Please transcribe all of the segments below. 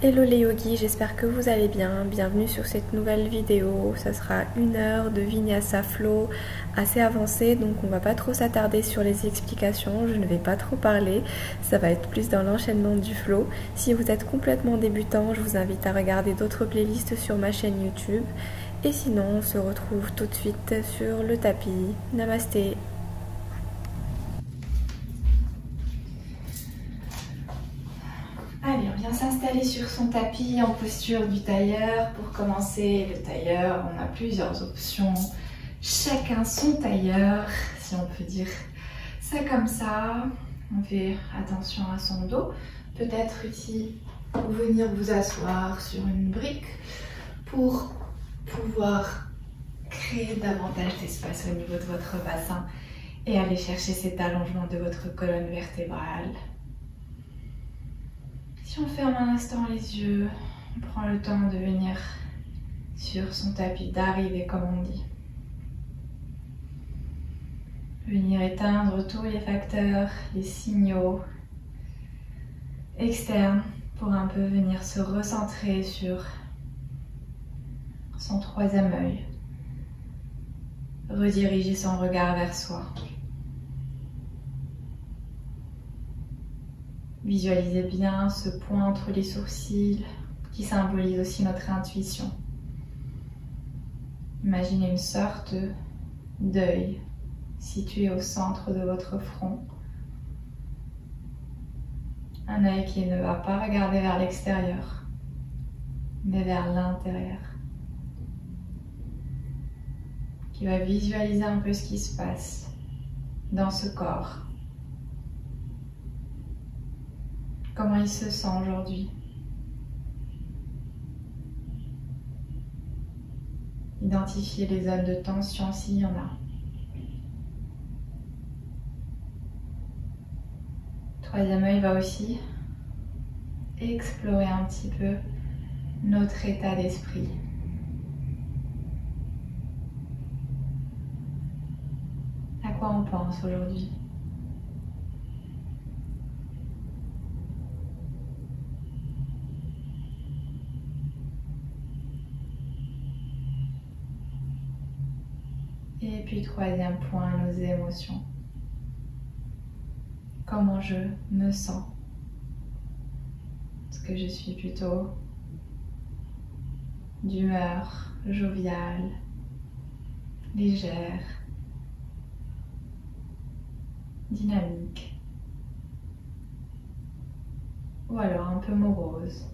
Hello les yogis, j'espère que vous allez bien. Bienvenue sur cette nouvelle vidéo. Ça sera 1 heure de Vinyasa Flow assez avancée, donc on va pas trop s'attarder sur les explications. Je ne vais pas trop parler, ça va être plus dans l'enchaînement du flow. Si vous êtes complètement débutant, je vous invite à regarder d'autres playlists sur ma chaîne YouTube. Et sinon, on se retrouve tout de suite sur le tapis. Namasté. Allez, on vient s'installer sur son tapis en posture du tailleur. Pour commencer le tailleur, on a plusieurs options. Chacun son tailleur, si on peut dire ça comme ça. On fait attention à son dos. Peut-être ici, venir vous asseoir sur une brique pour pouvoir créer davantage d'espace au niveau de votre bassin et aller chercher cet allongement de votre colonne vertébrale. Si on ferme un instant les yeux, on prend le temps de venir sur son tapis, d'arriver comme on dit. Venir éteindre tous les facteurs, les signaux externes pour un peu venir se recentrer sur son troisième œil. Rediriger son regard vers soi. Visualisez bien ce point entre les sourcils qui symbolise aussi notre intuition. Imaginez une sorte d'œil situé au centre de votre front. Un œil qui ne va pas regarder vers l'extérieur, mais vers l'intérieur. Qui va visualiser un peu ce qui se passe dans ce corps. Comment il se sent aujourd'hui? Identifiez les zones de tension s'il y en a. Troisième œil va aussi explorer un petit peu notre état d'esprit. À quoi on pense aujourd'hui? Et puis troisième point, nos émotions. Comment je me sens? Est-ce que je suis plutôt d'humeur joviale, légère, dynamique? Ou alors un peu morose?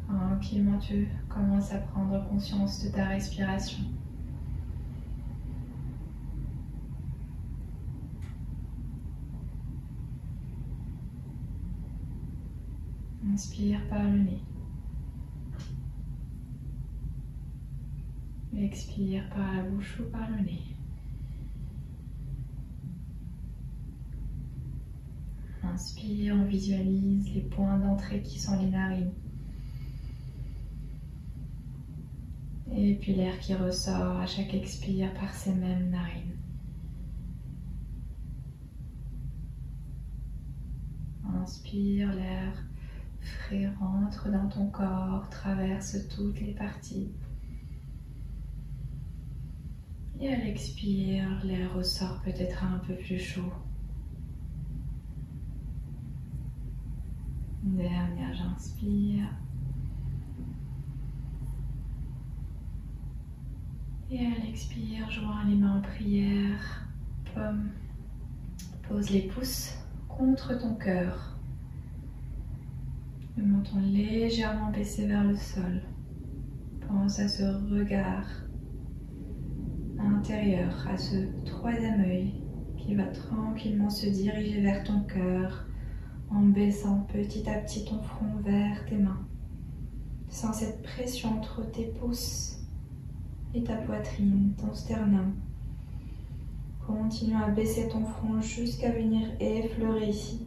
Tranquillement, tu commences à prendre conscience de ta respiration. Inspire par le nez. Expire par la bouche ou par le nez. Inspire, on visualise les points d'entrée qui sont les narines. Et puis l'air qui ressort à chaque expire par ces mêmes narines. Inspire, l'air frais rentre dans ton corps, traverse toutes les parties. Et à l'expire, l'air ressort peut-être un peu plus chaud. Dernière, j'inspire. Et à l'expire, joins les mains en prière. Paume. Pose les pouces contre ton cœur. Le menton légèrement baissé vers le sol. Pense à ce regard intérieur, à ce troisième œil qui va tranquillement se diriger vers ton cœur en baissant petit à petit ton front vers tes mains. Sens cette pression entre tes pouces et ta poitrine, ton sternum. Continue à baisser ton front jusqu'à venir effleurer ici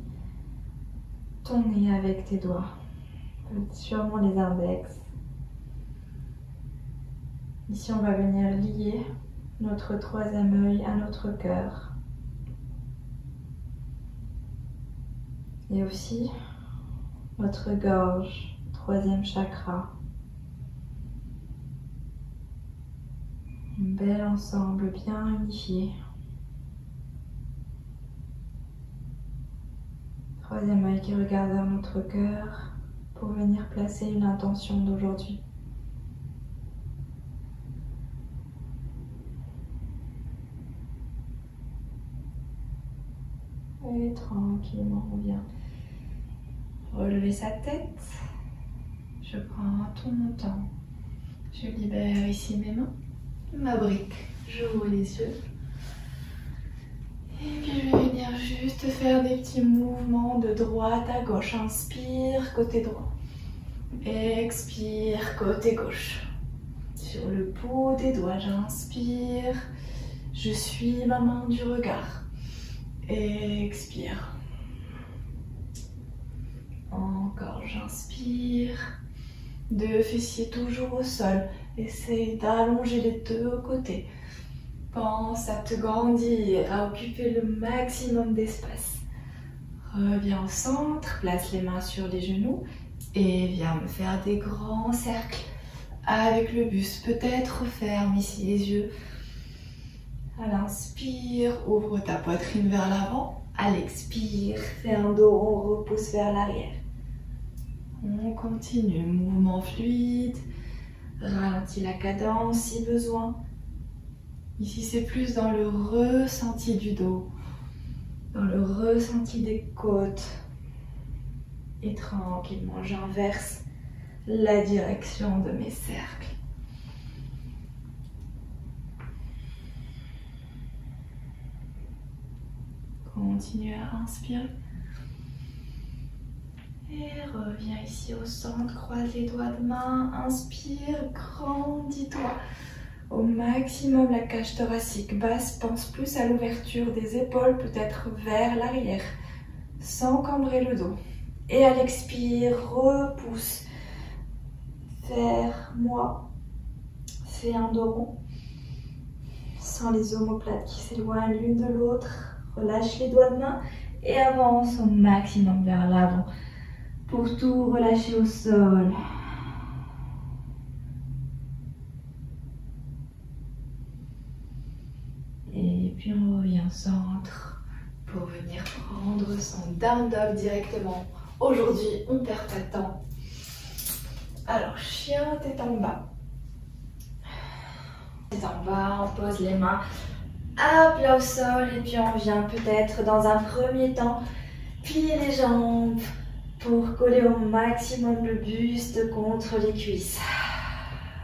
ton nez avec tes doigts. Sûrement les index. Ici, on va venir lier notre troisième œil à notre cœur. Et aussi notre gorge, troisième chakra. Un bel ensemble bien unifié. Troisième œil qui regarde vers notre cœur pour venir placer une intention d'aujourd'hui. Et tranquillement, on vient relever sa tête. Je prends tout mon temps. Je libère ici mes mains, ma brique. J'ouvre les yeux. Et puis je vais venir juste faire des petits mouvements de droite à gauche. Inspire, côté droit. Expire, côté gauche. Sur le bout des doigts, j'inspire. Je suis ma main du regard. Expire. Encore, j'inspire. Deux fessiers toujours au sol. Essaye d'allonger les deux côtés. Pense à te grandir, à occuper le maximum d'espace. Reviens au centre, place les mains sur les genoux et viens me faire des grands cercles avec le buste. Peut-être ferme ici les yeux. À l'inspire, ouvre ta poitrine vers l'avant. À l'expire, fais un dos rond, repousse vers l'arrière. On continue, mouvement fluide. Ralentis la cadence si besoin. Ici, c'est plus dans le ressenti du dos, dans le ressenti des côtes. Et tranquillement, j'inverse la direction de mes cercles. Continue à inspirer. Et reviens ici au centre, croise les doigts de main, inspire, grandis-toi. Au maximum la cage thoracique basse, pense plus à l'ouverture des épaules, peut-être vers l'arrière, sans cambrer le dos. Et à l'expire, repousse vers moi. Fais un dos rond, sans les omoplates qui s'éloignent l'une de l'autre. Relâche les doigts de main et avance au maximum vers l'avant pour tout relâcher au sol. Et puis on revient au centre pour venir prendre son down dog directement. Aujourd'hui, on perd pas de temps. Alors, chien, tête en bas. Tête en bas, on pose les mains à plat au sol et puis on vient peut-être dans un premier temps plier les jambes pour coller au maximum le buste contre les cuisses.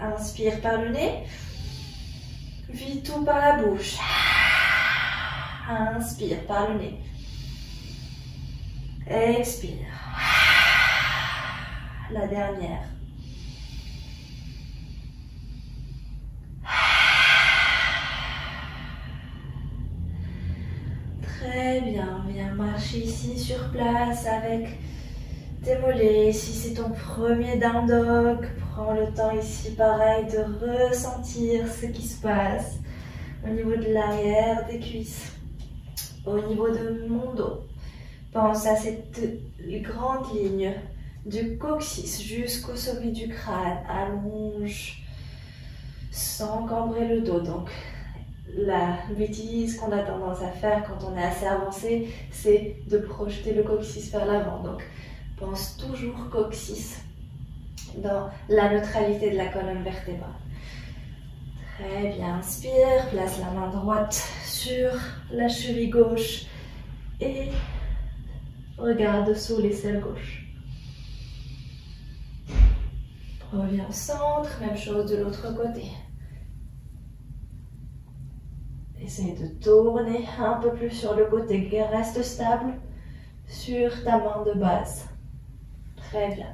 Inspire par le nez, vide tout par la bouche. Inspire par le nez. Expire. La dernière. Très bien, viens marcher ici sur place avec tes mollets. Si c'est ton premier down dog, prends le temps ici pareil de ressentir ce qui se passe au niveau de l'arrière des cuisses, au niveau de mon dos. Pense à cette grande ligne du coccyx jusqu'au sommet du crâne. Allonge sans cambrer le dos. Donc, la bêtise qu'on a tendance à faire quand on est assez avancé, c'est de projeter le coccyx vers l'avant. Donc, pense toujours coccyx dans la neutralité de la colonne vertébrale. Très bien, inspire, place la main droite sur la cheville gauche et regarde sous l'aisselle gauche. Reviens au centre, même chose de l'autre côté. Essaye de tourner un peu plus sur le côté, reste stable sur ta main de base. Très bien.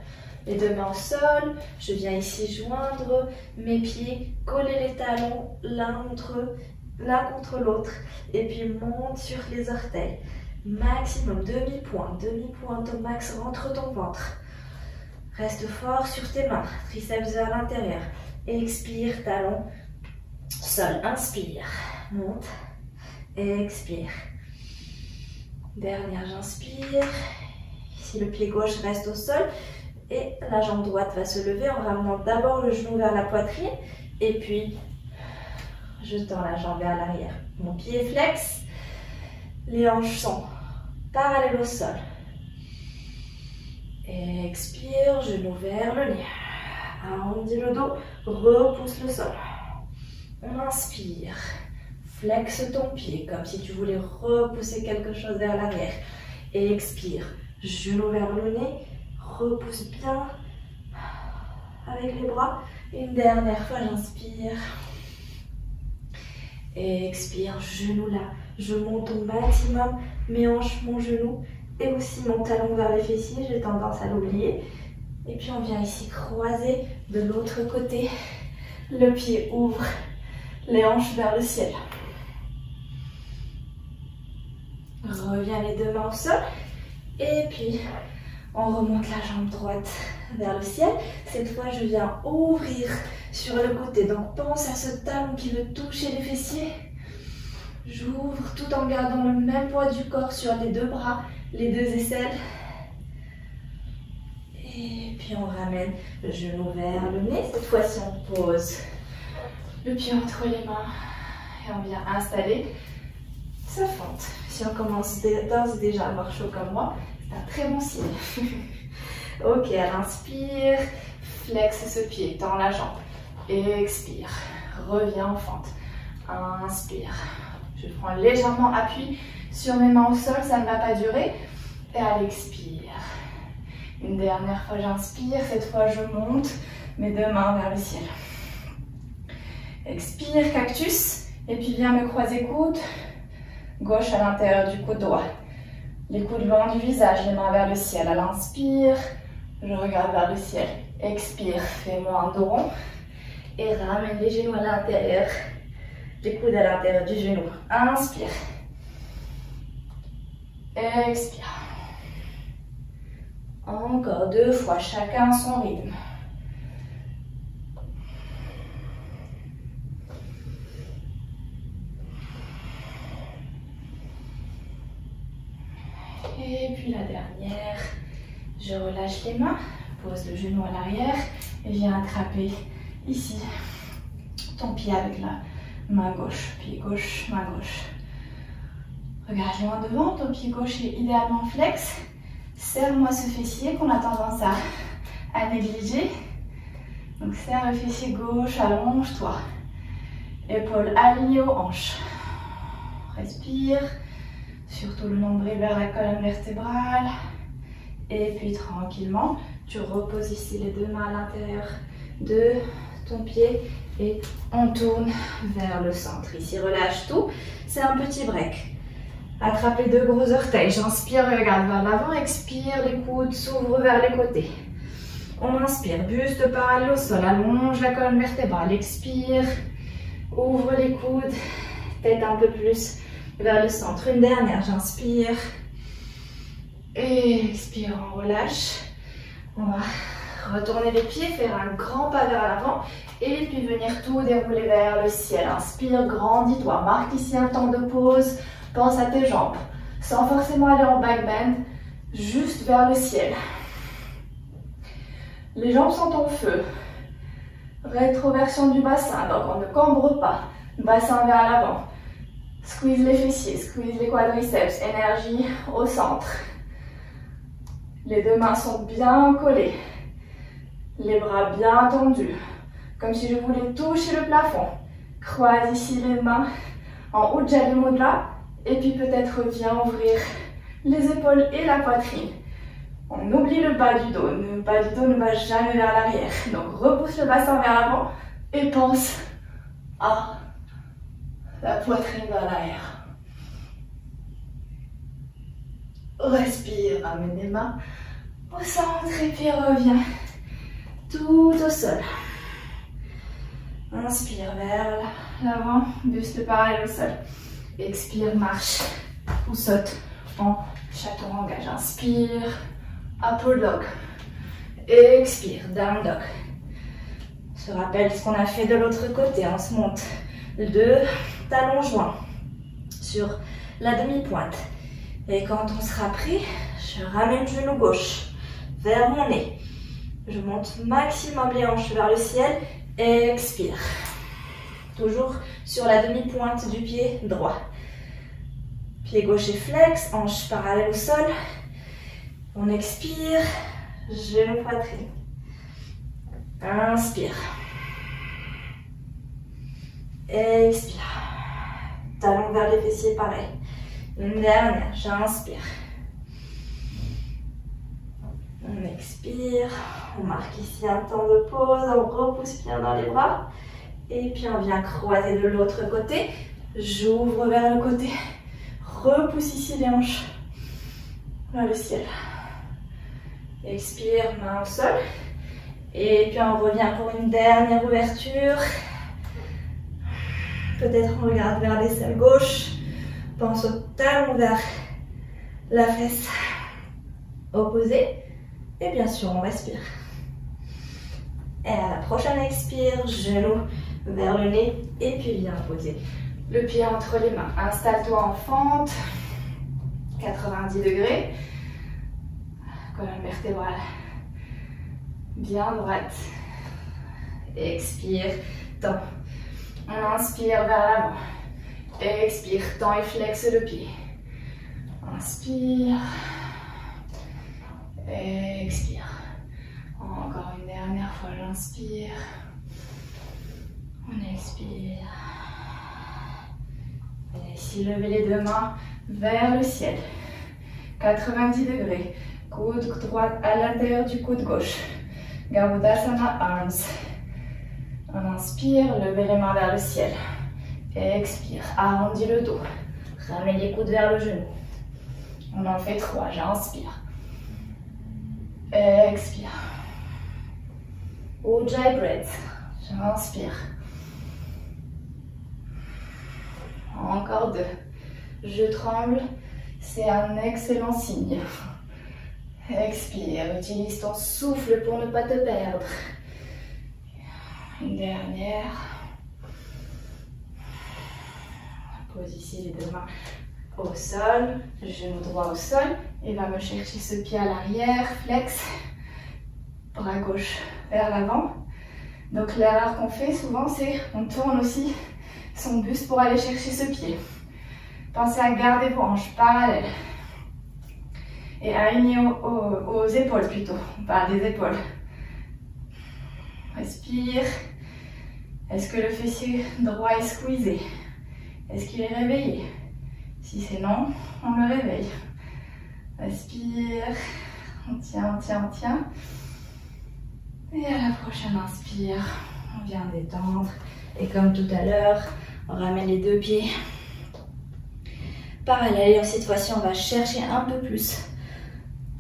Les deux mains au sol, je viens ici joindre mes pieds, coller les talons l'un contre l'autre et puis monte sur les orteils. Maximum, demi-pointe au max, rentre ton ventre. Reste fort sur tes mains, triceps vers l'intérieur. Expire, talon Sol, inspire, monte, expire. Dernière, j'inspire. Ici, le pied gauche reste au sol et la jambe droite va se lever en ramenant d'abord le genou vers la poitrine et puis je tends la jambe vers l'arrière. Mon pied est flex, les hanches sont parallèles au sol. Expire, genou vers le nez. Arrondis le dos, repousse le sol. On inspire, flexe ton pied comme si tu voulais repousser quelque chose vers l'arrière. Et expire, genou vers le nez, repousse bien avec les bras. Une dernière fois, j'inspire. Et expire, genou là. Je monte au maximum mes hanches, mon genou et aussi mon talon vers les fessiers. J'ai tendance à l'oublier. Et puis on vient ici croiser de l'autre côté. Le pied ouvre, les hanches vers le ciel. Reviens les deux mains au sol. Et puis on remonte la jambe droite vers le ciel. Cette fois, je viens ouvrir sur le côté. Donc pense à ce talon qui veut toucher les fessiers. J'ouvre tout en gardant le même poids du corps sur les deux bras, les deux aisselles. Et puis on ramène le genou vers le nez. Cette fois-ci, on pose le pied entre les mains et on vient installer sa fente. Si on commence d'ores et déjà à avoir chaud comme moi, c'est un très bon signe. Ok, elle inspire, flexe ce pied, tend la jambe. Expire, reviens en fente. Inspire. Je prends légèrement appui sur mes mains au sol, ça ne va pas durer. Et à l'expire. Une dernière fois, j'inspire. Cette fois, je monte mes deux mains vers le ciel. Expire, cactus. Et puis, viens me croiser coude. Gauche à l'intérieur du coude droit. Les coudes loin du visage, les mains vers le ciel. À l'inspire, je regarde vers le ciel. Expire, fais-moi un dos rond. Et ramène les genoux à l'intérieur. Les coudes à l'intérieur du genou. Inspire. Expire. Encore deux fois, chacun son rythme. Et puis la dernière, je relâche les mains, pose le genou à l'arrière et viens attraper ici ton pied avec la main gauche, pied gauche, main gauche. Regarde loin devant, ton pied gauche est idéalement flex. Serre-moi ce fessier qu'on a tendance à négliger. Donc serre le fessier gauche, allonge-toi. Épaules alignées aux hanches. Respire. Surtout le nombril vers la colonne vertébrale. Et puis tranquillement, tu reposes ici les deux mains à l'intérieur de ton pied. Et on tourne vers le centre. Ici, relâche tout. C'est un petit break. Attrape les deux gros orteils. J'inspire, regarde vers l'avant. Expire, les coudes s'ouvrent vers les côtés. On inspire, buste parallèle au sol. Allonge la colonne vertébrale. Expire, ouvre les coudes. Tête un peu plus vers le centre. Une dernière, j'inspire. Et expire, on relâche. On va retourner les pieds, faire un grand pas vers l'avant. Et puis venir tout dérouler vers le ciel. Inspire, grandis-toi. Marque ici un temps de pause. Pense à tes jambes. Sans forcément aller en back bend. Juste vers le ciel. Les jambes sont en feu. Rétroversion du bassin. Donc on ne cambre pas. Bassin vers l'avant. Squeeze les fessiers. Squeeze les quadriceps. Énergie au centre. Les deux mains sont bien collées. Les bras bien tendus. Comme si je voulais toucher le plafond. Croise ici les mains en Ujjayi Mudra. Et puis peut-être viens ouvrir les épaules et la poitrine. On oublie le bas du dos. Le bas du dos ne va jamais vers l'arrière. Donc repousse le bassin vers l'avant et pense à la poitrine vers l'arrière. Respire, ramène les mains au centre et puis reviens tout au sol. Inspire vers l'avant, buste parallèle au sol. Expire, marche ou saute en chaturanga. Inspire, upward dog. Expire, down dog. Se rappelle ce qu'on a fait de l'autre côté. On se monte Deux talons joints sur la demi-pointe. Et quand on sera prêt, je ramène le genou gauche vers mon nez. Je monte maximum les hanches vers le ciel. Expire. Toujours sur la demi-pointe du pied droit. Pied gauche est flex, hanche parallèle au sol. On expire, genou poitrine. Inspire. Expire. Talon vers les fessiers, pareil. Une dernière, j'inspire. On expire. On marque ici un temps de pause. On repousse bien dans les bras. Et puis on vient croiser de l'autre côté. J'ouvre vers le côté. Repousse ici les hanches vers le ciel. Expire, main au sol. Et puis on revient pour une dernière ouverture. Peut-être on regarde vers l'aisselle gauche. Pense au talon vers la fesse opposée. Et bien sûr, on respire. Et à la prochaine expire, genou vers le nez. Et puis viens poser le pied entre les mains. Installe-toi en fente. 90 degrés. Colonne vertébrale bien droite. Expire, tends. On inspire vers l'avant. Expire, tends et flexe le pied. Inspire. Expire. Encore une dernière fois, j'inspire. On expire. Et ici, levez les deux mains vers le ciel. 90 degrés. Coude droit à l'intérieur du coude gauche. Garudasana Arms. On inspire, levez les mains vers le ciel. Expire, arrondis le dos. Ramène les coudes vers le genou. On en fait 3, j'inspire. Expire. Ujjayi breath. J'inspire. Encore 2. Je tremble, c'est un excellent signe. Expire, utilise ton souffle pour ne pas te perdre. Une dernière. Pose ici les deux mains au sol, genou droit au sol. Et va me chercher ce pied à l'arrière, flex. Bras gauche vers l'avant. Donc l'erreur qu'on fait souvent, c'est on tourne aussi son buste pour aller chercher ce pied. Pensez à garder vos hanches parallèles. Et aligner aux épaules plutôt, pas des épaules. Respire. Est-ce que le fessier droit est squeezé? Est-ce qu'il est réveillé? Si c'est non, on le réveille. Respire. On tient, on tient, on tient. Et à la prochaine inspire, on vient détendre. Et comme tout à l'heure, on ramène les deux pieds parallèles. Et cette fois-ci, on va chercher un peu plus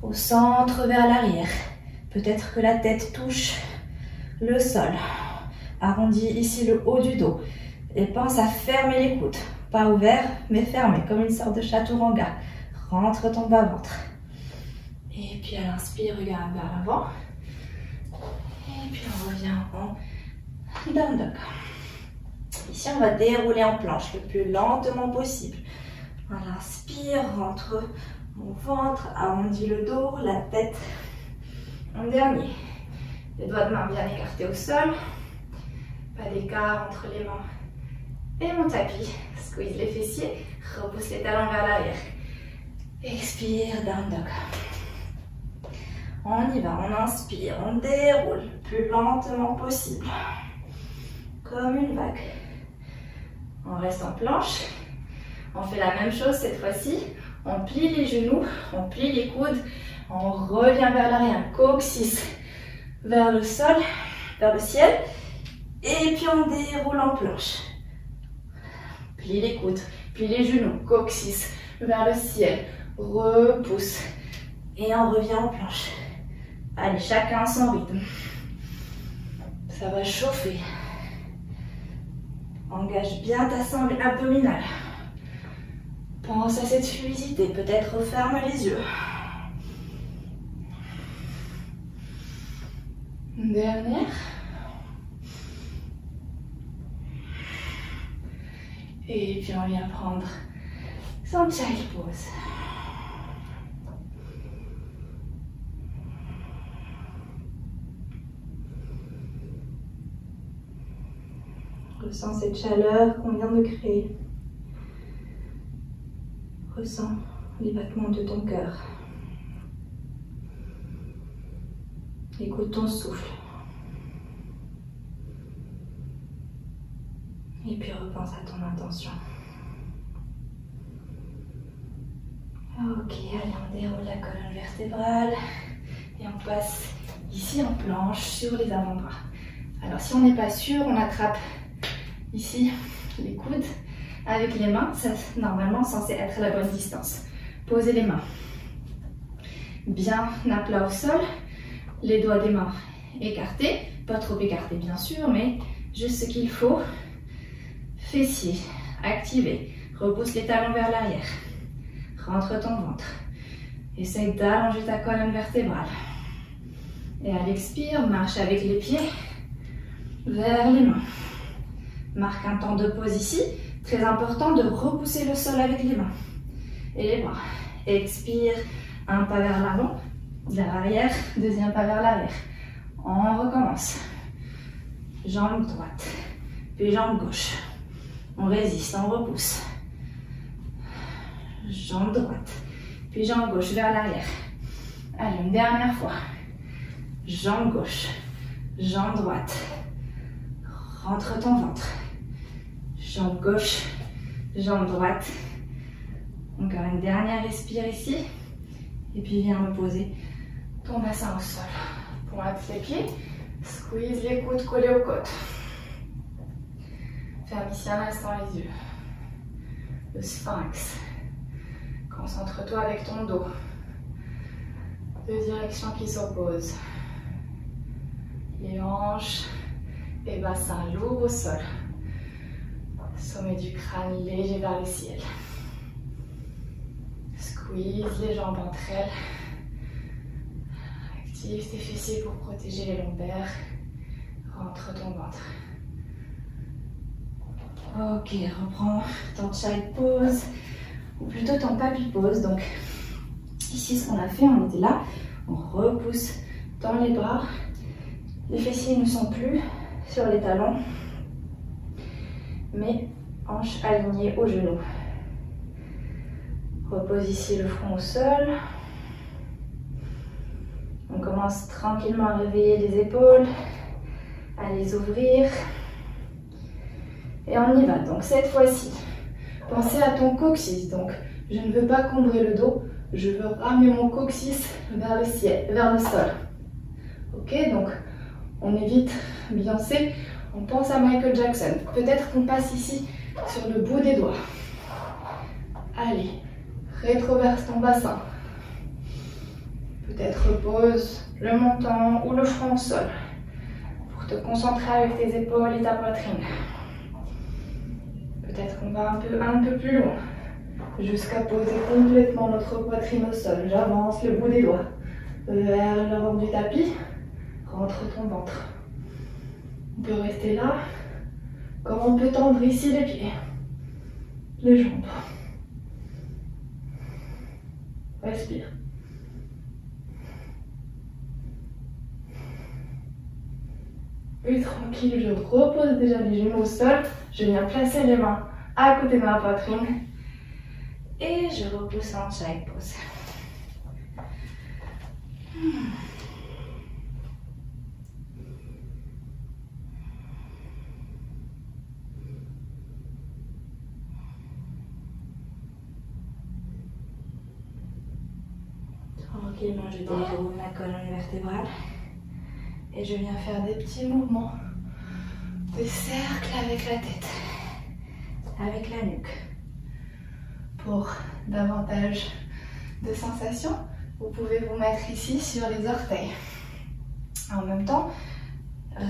au centre vers l'arrière. Peut-être que la tête touche le sol. Arrondis ici le haut du dos. Et pense à fermer les coudes. Pas ouvert, mais fermé, comme une sorte de chaturanga. Rentre ton bas-ventre. Et puis à l'inspire, regarde vers l'avant. Et puis on revient en down dog. Ici, on va dérouler en planche le plus lentement possible. On inspire, rentre mon ventre, arrondis le dos, la tête. En dernier. Les doigts de main bien écartés au sol. Pas d'écart entre les mains et mon tapis. Squeeze les fessiers. Repousse les talons vers l'arrière. Expire, down dog. On y va, on inspire, on déroule le plus lentement possible. Comme une vague. On reste en planche. On fait la même chose cette fois-ci. On plie les genoux, on plie les coudes. On revient vers l'arrière. Coccyx vers le sol, vers le ciel. Et puis on déroule en planche. Plie les coudes, plie les genoux. Coccyx vers le ciel. Repousse. Et on revient en planche. Allez, chacun son rythme. Ça va chauffer. Engage bien ta sangle abdominale. Pense à cette fluidité. Peut-être ferme les yeux. Une dernière. Et puis on vient prendre son child pose. Ressens cette chaleur qu'on vient de créer. Ressens les battements de ton cœur. Écoute ton souffle. Et puis repense à ton intention. Ok, allez, on déroule la colonne vertébrale. Et on passe ici en planche sur les avant-bras. Alors si on n'est pas sûr, on attrape ici les coudes avec les mains. C'est normalement censé être la bonne distance. Posez les mains bien à plat au sol. Les doigts des mains écartés. Pas trop écartés bien sûr, mais juste ce qu'il faut. Fessiers activés. Repousse les talons vers l'arrière. Rentre ton ventre. Essaye d'allonger ta colonne vertébrale. Et à l'expire, marche avec les pieds vers les mains. Marque un temps de pause ici. Très important de repousser le sol avec les mains. Et les bras. Expire, un pas vers l'avant, vers l'arrière, deuxième pas vers l'arrière. On recommence. Jambe droite, puis jambe gauche. On résiste, on repousse. Jambe droite, puis jambe gauche vers l'arrière. Allez, une dernière fois. Jambe gauche, jambe droite. Rentre ton ventre. Jambe gauche, jambe droite. Encore une dernière respire ici. Et puis viens me poser ton bassin au sol. Pointe les pieds. Squeeze les coudes collés aux côtes. Ferme ici un instant les yeux. Le sphinx. Concentre-toi avec ton dos. Deux directions qui s'opposent. Les hanches et bassin lourd au sol. Sommet du crâne léger vers le ciel. Squeeze les jambes entre elles. Active tes fessiers pour protéger les lombaires. Rentre ton ventre. Ok, reprends ton child pose, ou plutôt ton papy pose. Donc, ici, ce qu'on a fait, on était là. On repousse dans les bras. Les fessiers ne sont plus sur les talons, mais hanches alignées aux genoux. Repose ici le front au sol. On commence tranquillement à réveiller les épaules, à les ouvrir. Et on y va. Donc cette fois-ci, pensez à ton coccyx. Donc je ne veux pas combrer le dos, je veux ramener mon coccyx vers le ciel, vers le sol. Ok, donc on évite Beyoncé, on pense à Michael Jackson. Peut-être qu'on passe ici sur le bout des doigts. Allez, rétroverse ton bassin. Peut-être repose le menton ou le front au sol pour te concentrer avec tes épaules et ta poitrine. Peut-être qu'on va un peu plus loin jusqu'à poser complètement notre poitrine au sol. J'avance le bout des doigts vers l'avant du tapis. Rentre ton ventre. On peut rester là, comme on peut tendre ici les pieds, les jambes. Respire. Et tranquille, je repose déjà les genoux au sol. Je viens placer les mains à côté de ma poitrine. Et je repousse en child pose. Tranquillement, je déroule ma colonne vertébrale. Et je viens faire des petits mouvements de cercle avec la tête, avec la nuque. Pour davantage de sensations, vous pouvez vous mettre ici sur les orteils. En même temps,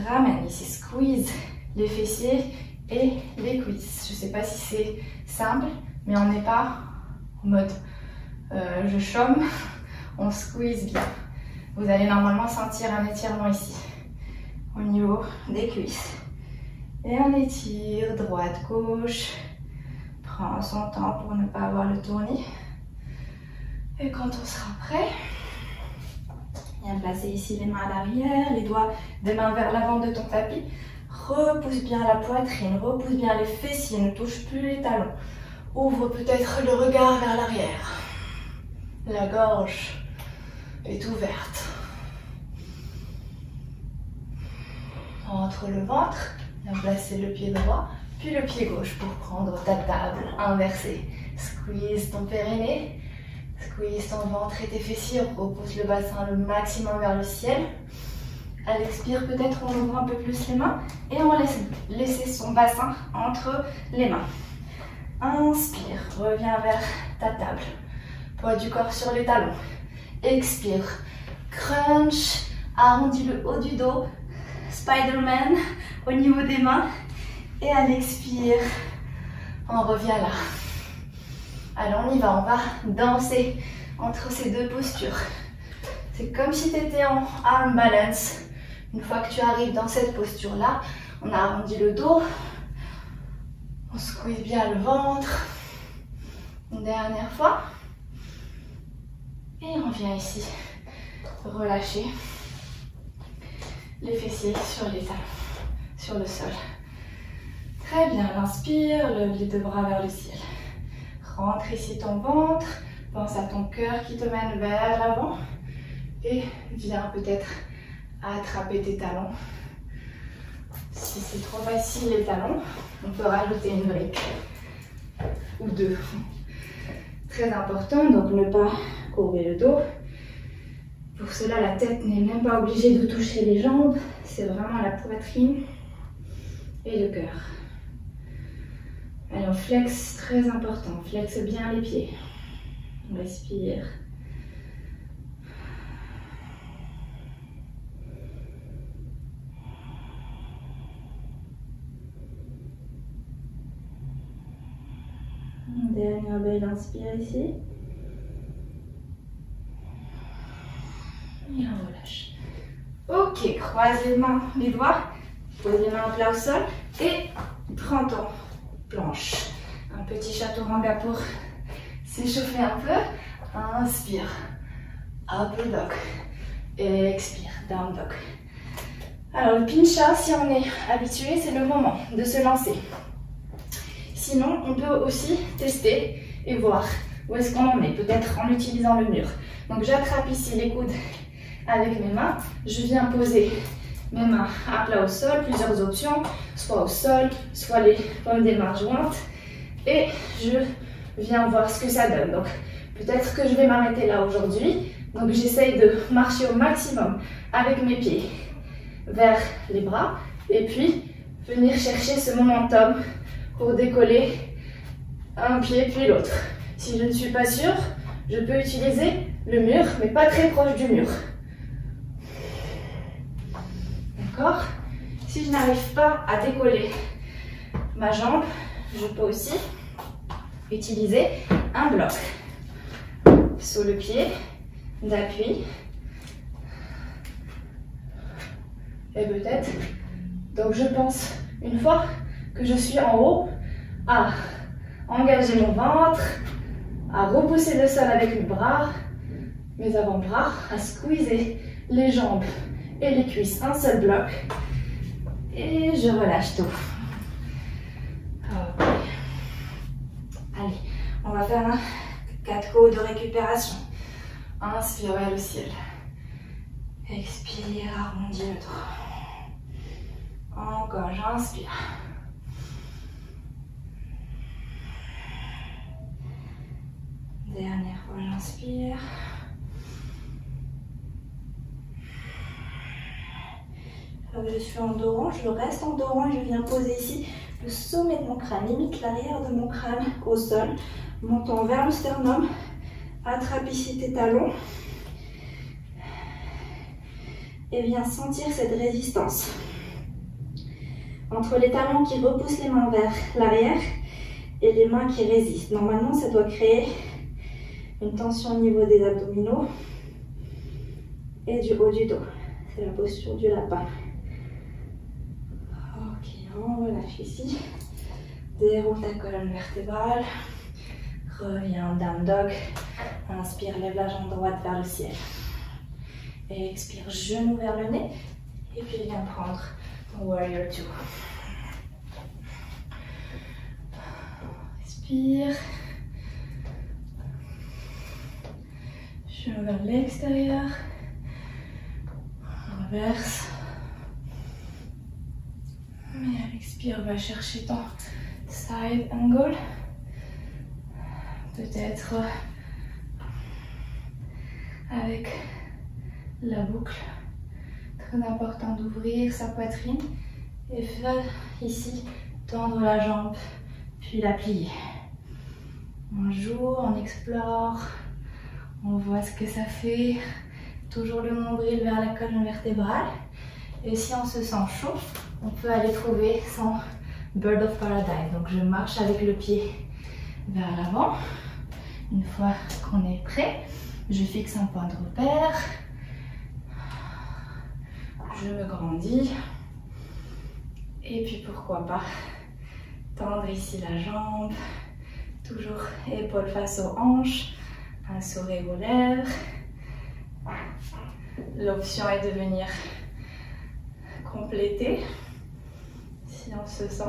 ramène ici, squeeze les fessiers et les cuisses. Je ne sais pas si c'est simple, mais on n'est pas en mode je chôme, on squeeze bien. Vous allez normalement sentir un étirement ici, au niveau des cuisses. Et on étire droite, gauche, Prends son temps pour ne pas avoir le tournis. Et quand on sera prêt, viens placer ici les mains à l'arrière, les doigts des mains vers l'avant de ton tapis. Repousse bien la poitrine, repousse bien les fessiers, ne touche plus les talons. Ouvre peut-être le regard vers l'arrière. La gorge est ouverte. Entre le ventre, viens placer le pied droit, puis le pied gauche pour prendre ta table inversée. Squeeze ton périnée, squeeze ton ventre et tes fessiers, repousse le bassin le maximum vers le ciel. À l'expire, peut-être on ouvre un peu plus les mains et on laisse laisser son bassin entre les mains. Inspire, reviens vers ta table. Poids du corps sur les talons. Expire, crunch, arrondis le haut du dos. Spider-Man au niveau des mains. Et à l'expire, on revient là. Alors on y va, on va danser entre ces deux postures. C'est comme si tu étais en arm balance. Une fois que tu arrives dans cette posture-là, on arrondit le dos. On squeeze bien le ventre. Une dernière fois. Et on vient ici relâcher les fessiers sur les talons, sur le sol. Très bien, inspire, lève les deux bras vers le ciel. Rentre ici ton ventre, pense à ton cœur qui te mène vers l'avant. Et viens peut-être attraper tes talons. Si c'est trop facile les talons, on peut rajouter une brique ou deux. Très important, donc ne pas courber le dos. Pour cela, la tête n'est même pas obligée de toucher les jambes. C'est vraiment la poitrine et le cœur. Alors, flex, très important. Flexe bien les pieds. On respire. Dernière belle inspire ici. Et on relâche. Ok, croise les mains, les doigts. Pose les mains plat au sol. Et prends ton planche. Un petit chaturanga pour s'échauffer un peu. Inspire. Upper dog. Expire. Down dog. Alors le pincha, si on est habitué, c'est le moment de se lancer. Sinon, on peut aussi tester et voir où est-ce qu'on en est, peut-être en utilisant le mur. Donc j'attrape ici les coudes avec mes mains, je viens poser mes mains à plat au sol, plusieurs options, soit au sol, soit les paumes des mains jointes, et je viens voir ce que ça donne. Donc peut-être que je vais m'arrêter là aujourd'hui, donc j'essaye de marcher au maximum avec mes pieds vers les bras, et puis venir chercher ce momentum pour décoller un pied puis l'autre. Si je ne suis pas sûre, je peux utiliser le mur, mais pas très proche du mur. D'accord? Si je n'arrive pas à décoller ma jambe, je peux aussi utiliser un bloc sur le pied d'appui. Et peut-être, donc je pense, une fois que je suis en haut, à engager mon ventre, à repousser le sol avec mes bras, mes avant-bras, à squeezer les jambes et les cuisses, un seul bloc, et je relâche tout. Okay. Allez, on va faire un 4 coups de récupération. Inspire vers le ciel. Expire, arrondis le dos. Encore, j'inspire. Dernière fois, j'inspire. Alors, je suis en dos rond, je reste en dos rond et je viens poser ici le sommet de mon crâne, limite l'arrière de mon crâne au sol, montant vers le sternum, attrape ici tes talons et viens sentir cette résistance entre les talons qui repoussent les mains vers l'arrière et les mains qui résistent. Normalement, ça doit créer une tension au niveau des abdominaux et du haut du dos. C'est la posture du lapin. Ok, on relâche ici. Déroule ta colonne vertébrale. Reviens, down dog. Inspire, lève la jambe droite vers le ciel. Et expire, genou vers le nez. Et puis viens prendre ton warrior 2. Respire. Genou vers l'extérieur. Reverse. Et expire, va chercher ton side angle. Peut-être avec la boucle. Très important d'ouvrir sa poitrine et faire ici tendre la jambe puis la plier. On joue, on explore, on voit ce que ça fait. Toujours le nombril vers la colonne vertébrale. Et si on se sent chaud, on peut aller trouver son Bird of Paradise. Donc je marche avec le pied vers l'avant. Une fois qu'on est prêt, je fixe un point de repère. Je me grandis. Et puis pourquoi pas tendre ici la jambe. Toujours épaule face aux hanches. Un sourire aux lèvres. L'option est de venir compléter si on se sent.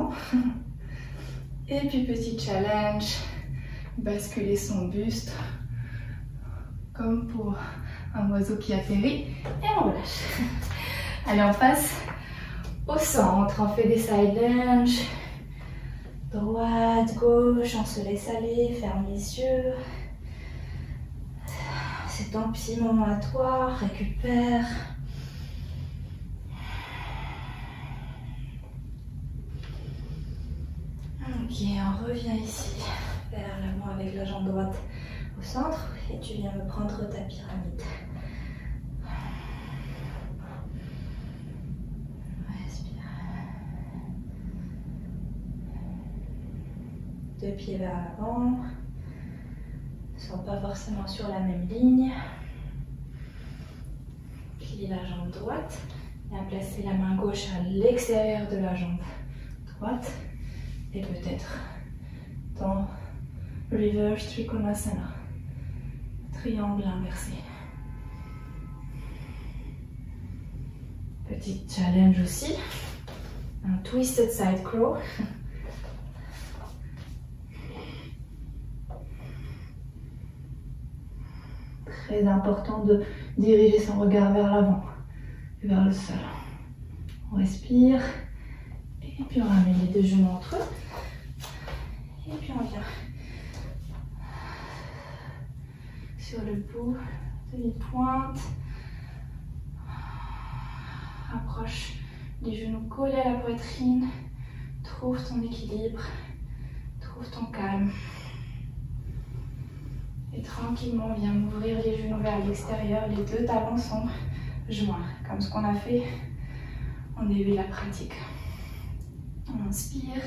Et puis petit challenge, basculer son buste comme pour un oiseau qui atterrit et on relâche. Allez, on passe au centre, on fait des side lunges, droite, gauche, on se laisse aller, ferme les yeux. C'est ton petit moment à toi, récupère. Ok, on revient ici, vers l'avant avec la jambe droite au centre et tu viens me prendre ta pyramide. Respire. Deux pieds vers l'avant. Ne sont pas forcément sur la même ligne. Plie la jambe droite. Viens placer la main gauche à l'extérieur de la jambe droite. Et peut-être dans Reverse Trikonasana. Triangle inversé. Petit challenge aussi. Un Twisted Side Crow. Très important de diriger son regard vers l'avant, vers le sol. On respire. Et puis on ramène les deux genoux entre eux. Et puis on vient sur le bout de mi-pointe. Approche les genoux collés à la poitrine. Trouve ton équilibre. Trouve ton calme. Et tranquillement, viens m'ouvrir les genoux vers l'extérieur. Les deux talons sont joints, comme ce qu'on a fait au début de la pratique. On inspire,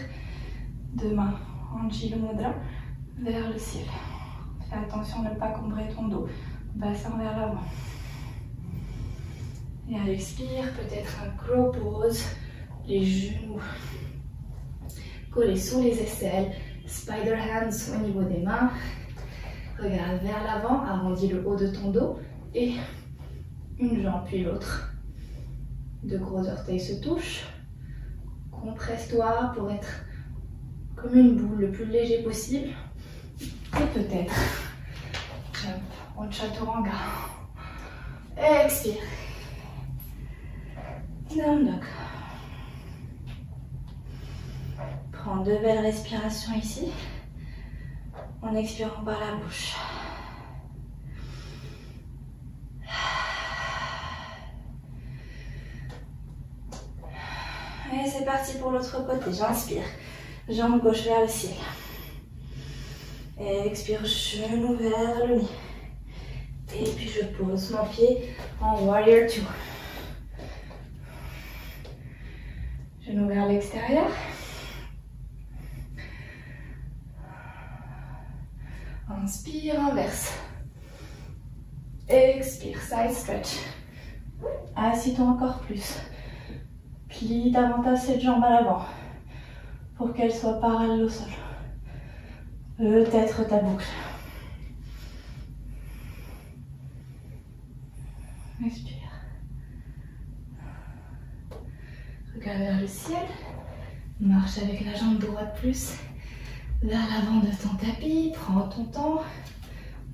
deux mains Anjali Mudra vers le ciel. Fais attention de ne pas combrer ton dos, bassin vers l'avant. Et à l'expire, peut-être un crow pose, les genoux collés sous les aisselles, spider hands au niveau des mains. Regarde vers l'avant, arrondis le haut de ton dos et une jambe puis l'autre. Deux gros orteils se touchent. Compresse-toi pour être comme une boule le plus léger possible. Et peut-être jump en chaturanga. Expire. Down dog. Prends deux belles respirations ici. En expirant par la bouche. Et c'est parti pour l'autre côté. J'inspire. Jambe gauche vers le ciel. Et expire, genou vers le nez. Et puis je pose mon pied en Warrior 2. Genou vers l'extérieur. Inspire, inverse. Expire, side stretch. Assis-toi encore plus. Plie davantage cette jambe à l'avant. pour qu'elle soit parallèle au sol. Peut-être ta boucle. Respire. Regarde vers le ciel. Marche avec la jambe droite plus vers l'avant de ton tapis. Prends ton temps.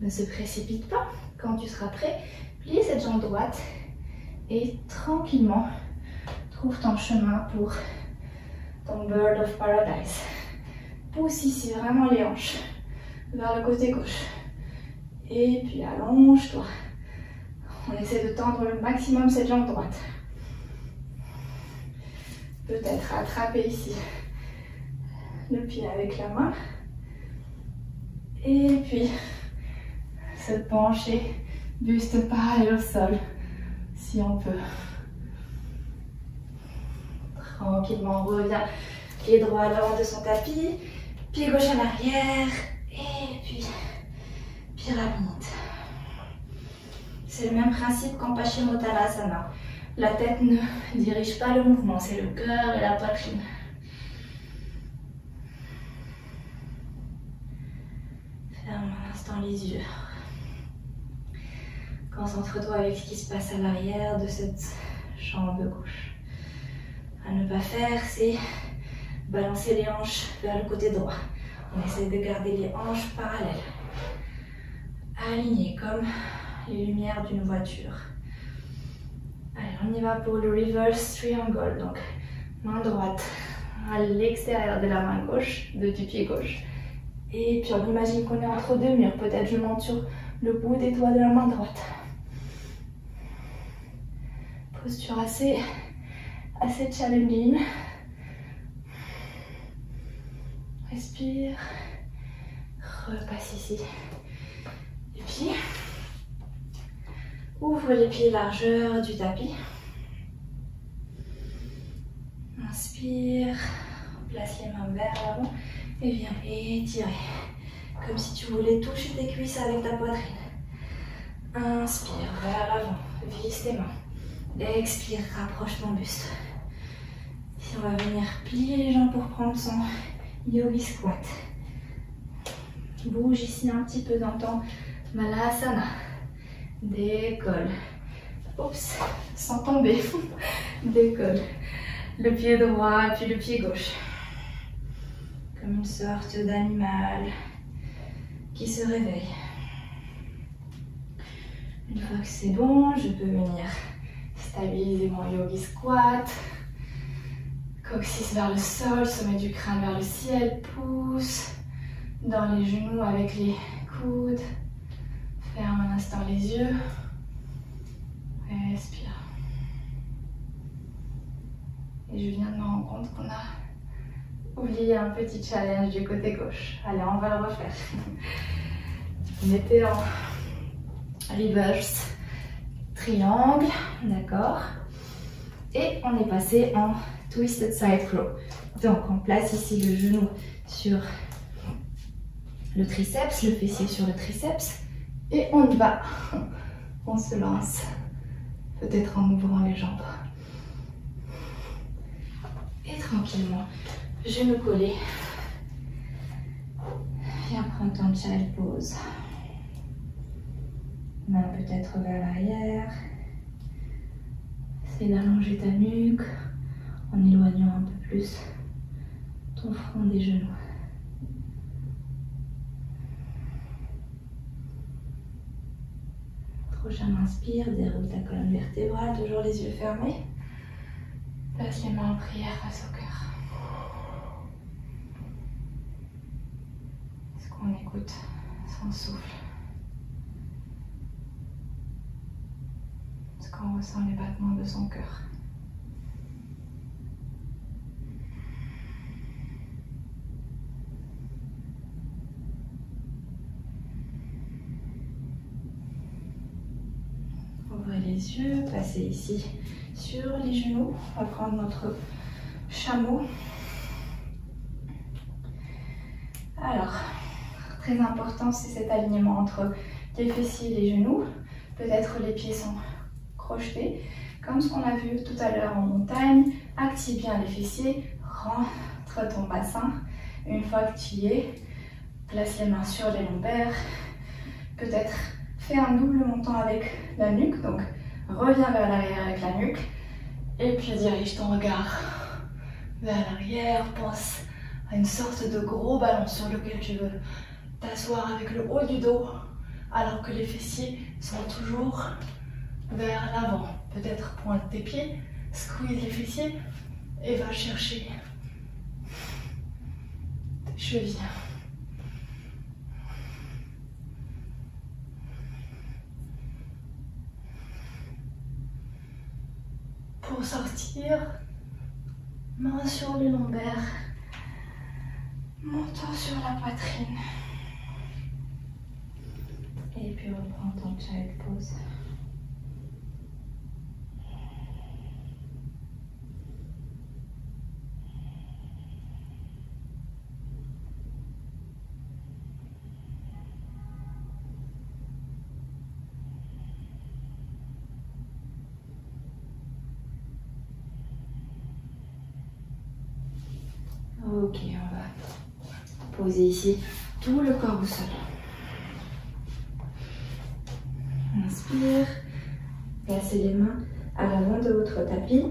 Ne se précipite pas. Quand tu seras prêt, plie cette jambe droite et tranquillement trouve ton chemin pour ton Bird of Paradise. Pousse ici vraiment les hanches vers le côté gauche. Et puis allonge-toi. On essaie de tendre le maximum cette jambe droite. Peut-être attraper ici le pied avec la main. Et puis se pencher, buste parallèle au sol, si on peut. Tranquillement, on revient. Pied droit à l'avant de son tapis, pied gauche à l'arrière, et puis pyramide. C'est le même principe qu'en Paschimottanasana. La tête ne dirige pas le mouvement, c'est le cœur et la poitrine. Ferme un instant les yeux. Concentre-toi avec ce qui se passe à l'arrière de cette jambe gauche. À ne pas faire, c'est balancer les hanches vers le côté droit. On essaie de garder les hanches parallèles. Alignées comme les lumières d'une voiture. Allez, on y va pour le reverse triangle. Donc, main droite à l'extérieur de la main gauche, du pied gauche. Et puis on imagine qu'on est entre deux murs. Peut-être je monte sur le bout des doigts de la main droite. Posture assez challenging. Respire. Repasse ici. Et puis, ouvre les pieds largeur du tapis. Inspire. Place les mains vers l'avant. Et viens étirer. Comme si tu voulais toucher tes cuisses avec ta poitrine. Inspire vers l'avant. Visse tes mains. Expire, rapproche ton buste. Ici, on va venir plier les jambes pour prendre son yogi squat. Bouge ici un petit peu dans ton malasana. Décolle. Oups, sans tomber. Décolle. Le pied droit, puis le pied gauche. Comme une sorte d'animal qui se réveille. Une fois que c'est bon, je peux venir stabiliser mon yogi squat. Coccyx vers le sol, sommet du crâne vers le ciel. Pousse dans les genoux avec les coudes. Ferme un instant les yeux. Respire. Et je viens de me rendre compte qu'on a oublié un petit challenge du côté gauche. Allez, on va le refaire. On était en reverse triangle, d'accord. Et on est passé en twisted side crow. Donc on place ici le genou sur le triceps, le fessier sur le triceps. Et on y va. On se lance. Peut-être en ouvrant les jambes. Et tranquillement, genou collé. Viens prendre ton child pose. Main peut-être vers l'arrière. Essaye d'allonger ta nuque en éloignant un peu plus ton front des genoux. Prochain inspire, déroule ta colonne vertébrale, toujours les yeux fermés. Place les mains en prière face au cœur. Est-ce qu'on écoute son souffle? Est-ce qu'on ressent les battements de son cœur? Ouvrez les yeux, passez ici sur les genoux. On va prendre notre chameau. Alors, très important, c'est cet alignement entre les fessiers et les genoux. Peut-être les pieds sont crochetés, comme ce qu'on a vu tout à l'heure en montagne. Active bien les fessiers, rentre contre ton bassin. Une fois que tu y es, place les mains sur les lombaires. Peut-être fais un double montant avec la nuque, donc reviens vers l'arrière avec la nuque. Et puis dirige ton regard vers l'arrière. Pense à une sorte de gros ballon sur lequel tu veux t'asseoir avec le haut du dos, alors que les fessiers sont toujours vers l'avant. Peut-être pointe tes pieds, squeeze les fessiers et va chercher tes chevilles. Pour sortir, main sur les lombaires, montant sur la poitrine. Et puis reprends ton child pose. Ok, on va poser ici tout le corps au sol. Inspire, placez les mains à l'avant de votre tapis,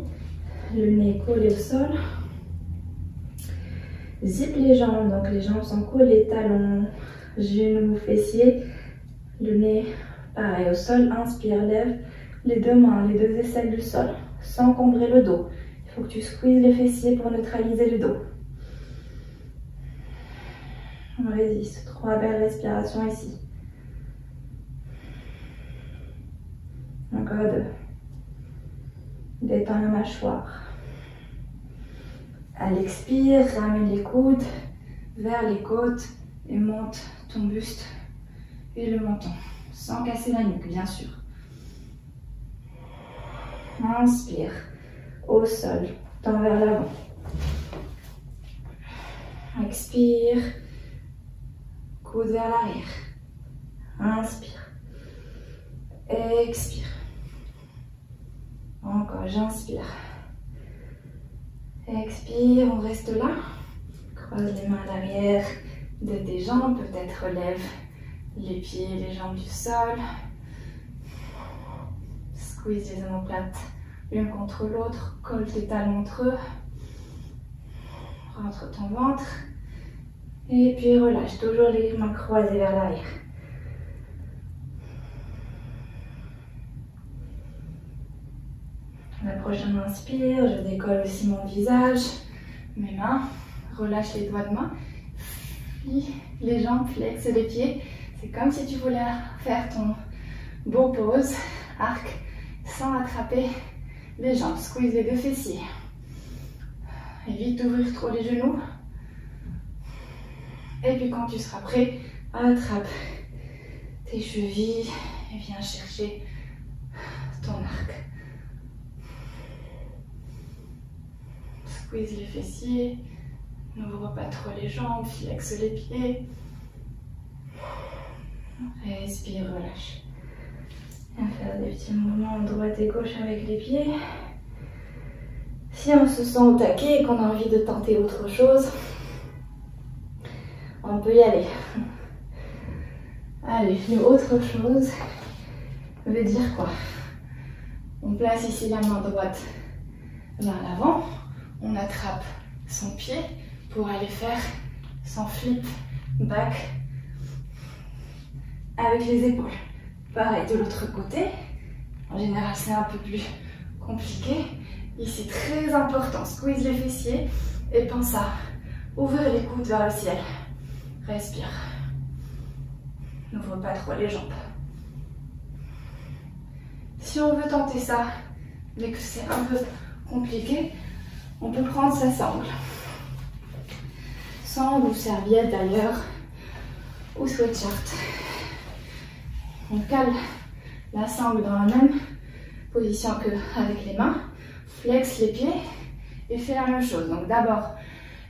le nez collé au sol. Zip les jambes, donc les jambes sont collées, talons, genoux, fessiers, le nez pareil au sol. Inspire, lève les deux mains, les deux aisselles du sol, sans encombrer le dos. Il faut que tu squeezes les fessiers pour neutraliser le dos. On résiste, 3 belles respirations ici. Encore 2. Détends la mâchoire. À l'expire, ramène les coudes vers les côtes et monte ton buste et le menton, sans casser la nuque, bien sûr. Inspire, au sol, tends vers l'avant. Expire, coude vers l'arrière. Inspire, expire. Encore, j'inspire. Expire, on reste là. Croise les mains à l'arrière de tes jambes. Peut-être relève les pieds et les jambes du sol. Squeeze les omoplates l'une contre l'autre. Colle tes talons entre eux. Rentre ton ventre. Et puis relâche. Toujours les mains croisées vers l'arrière. La prochaine inspire, je décolle aussi mon visage, mes mains, relâche les doigts de main, plie les jambes, flexe les pieds. C'est comme si tu voulais faire ton beau pose, arc, sans attraper les jambes. Squeeze les deux fessiers. Évite d'ouvrir trop les genoux. Et puis quand tu seras prêt, attrape tes chevilles et viens chercher ton arc. Squeeze les fessiers, n'ouvre pas trop les jambes, flexe les pieds. Respire, relâche. Viens faire des petits mouvements droite et gauche avec les pieds. Si on se sent au taquet et qu'on a envie de tenter autre chose, on peut y aller. Allez, le autre chose veut dire quoi? On place ici la main droite vers l'avant. On attrape son pied pour aller faire son flip back avec les épaules. Pareil de l'autre côté. En général, c'est un peu plus compliqué. Ici, très important, squeeze les fessiers et pense à ouvrir les coudes vers le ciel. Respire. N'ouvre pas trop les jambes. Si on veut tenter ça, mais que c'est un peu compliqué, on peut prendre sa sangle. Sangle ou serviette d'ailleurs, ou sweatshirt. On cale la sangle dans la même position qu'avec les mains. Flexe les pieds et fais la même chose. Donc d'abord,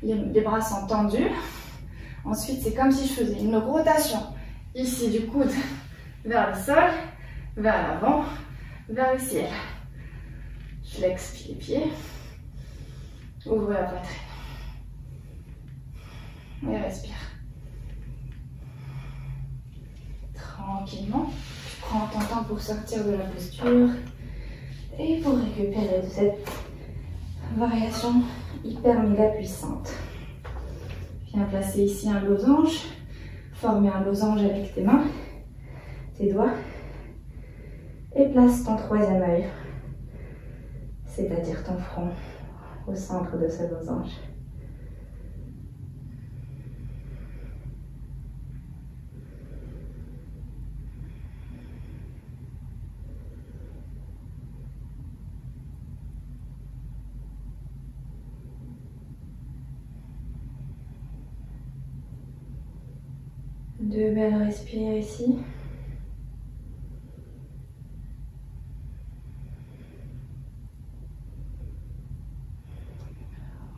les bras sont tendus. Ensuite, c'est comme si je faisais une rotation ici du coude vers le sol, vers l'avant, vers le ciel. Je flexe les pieds. Ouvre la poitrine. Et respire. Tranquillement, tu prends ton temps pour sortir de la posture et pour récupérer de cette variation hyper méga puissante. Viens placer ici un losange, former un losange avec tes mains, tes doigts, et place ton troisième œil, c'est-à-dire ton front, au centre de ce losange. Deux belles respires ici.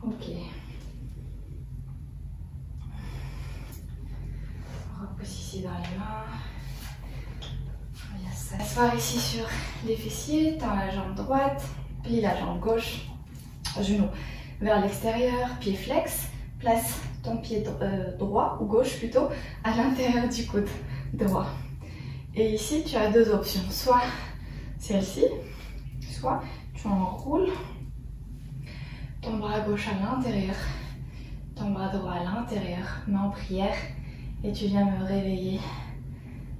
Ok. On repose ici dans les mains. On vient s'asseoir ici sur les fessiers. Tends la jambe droite, plie la jambe gauche, genou vers l'extérieur, pied flex. Place ton pied droit ou gauche plutôt à l'intérieur du coude droit. Et ici, tu as deux options. Soit celle-ci, soit tu enroules ton bras gauche à l'intérieur, ton bras droit à l'intérieur, main en prière, et tu viens me réveiller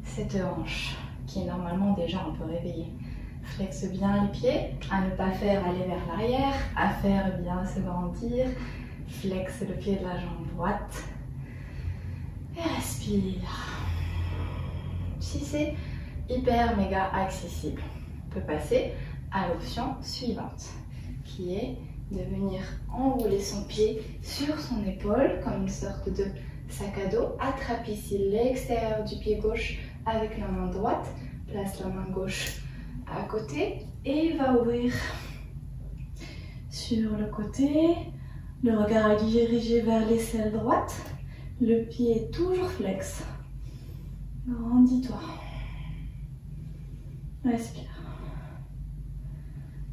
cette hanche qui est normalement déjà un peu réveillée. Flexe bien les pieds, à ne pas faire aller vers l'arrière, à faire bien se grandir. Flexe le pied de la jambe droite et respire. Si c'est hyper méga accessible, on peut passer à l'option suivante qui est de venir enrouler son pied sur son épaule comme une sorte de sac à dos. Attrape ici l'extérieur du pied gauche avec la main droite, place la main gauche à côté et va ouvrir sur le côté. Le regard est dirigé vers l'aisselle droite. Le pied est toujours flex. Grandis-toi. Respire.